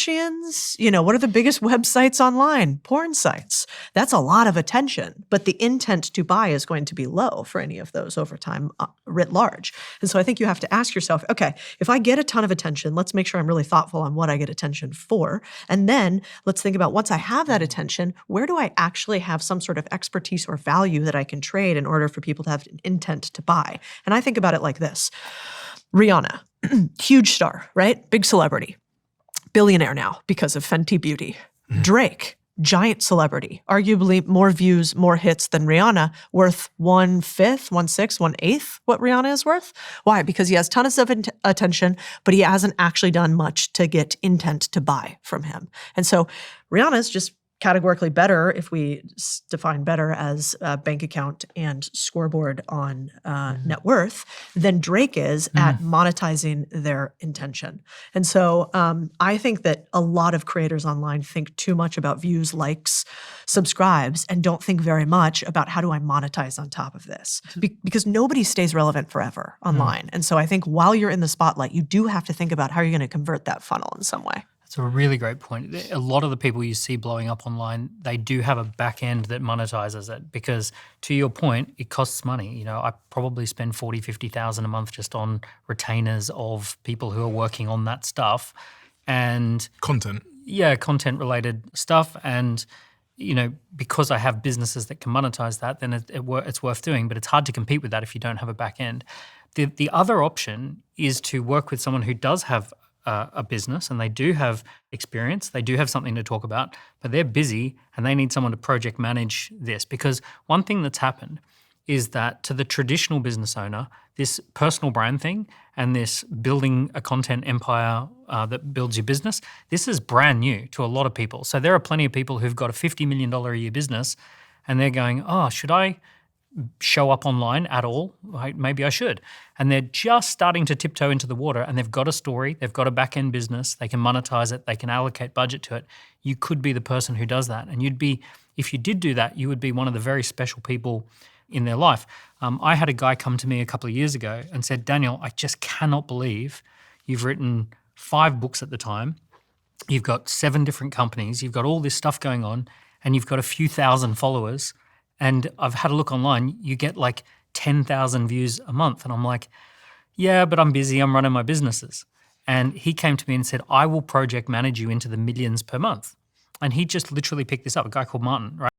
Kardashians? What are the biggest websites online? Porn sites. That's a lot of attention, but the intent to buy is going to be low for any of those over time writ large. And so I think you have to ask yourself, okay, if I get a ton of attention, let's make sure I'm really thoughtful on what I get attention for. And then let's think about once I have that attention, where do I actually have some sort of expertise or value that I can trade in order for people to have an intent to buy? And I think about it like this. Rihanna, huge star, right? Big celebrity. Billionaire now because of Fenty Beauty. Drake, giant celebrity, arguably more views, more hits than Rihanna, worth 1/5, 1/6, 1/8 what Rihanna is worth. Why? Because he has tons of attention, but he hasn't actually done much to get intent to buy from him. And so Rihanna's just categorically better, if we define better as a bank account and scoreboard on net worth, than Drake is at monetizing their intention. And so I think that a lot of creators online think too much about views, likes, subscribes, and don't think very much about how do I monetize on top of this? Because nobody stays relevant forever online. And so I think while you're in the spotlight, you do have to think about how you're going to convert that funnel in some way. That's a really great point. A lot of the people you see blowing up online, they do have a back end that monetizes it because, to your point, it costs money. I probably spend 40, 50,000 a month just on retainers of people who are working on that stuff. And content. Yeah, content related stuff. And, because I have businesses that can monetize that, then it's worth doing. But it's hard to compete with that if you don't have a back end. The other option is to work with someone who does have a business and they do have experience, they do have something to talk about, but they're busy and they need someone to project manage this. Because one thing that's happened is that to the traditional business owner, this personal brand thing and this building a content empire that builds your business, this is brand new to a lot of people. So there are plenty of people who've got a $50 million a year business and they're going, oh, should I show up online at all? Maybe I should. And they're just starting to tiptoe into the water and they've got a story, they've got a back-end business, they can monetize it, they can allocate budget to it. You could be the person who does that. And if you did do that, you would be one of the very special people in their life. I had a guy come to me a couple of years ago and said, Daniel, I just cannot believe you've written 5 books at the time, you've got 7 different companies, you've got all this stuff going on, and you've got a few thousand followers. And I've had a look online, you get like 10,000 views a month. And I'm like, yeah, but I'm busy, I'm running my businesses. And he came to me and said, I will project manage you into the millions per month. And he just literally picked this up, a guy called Martin, right?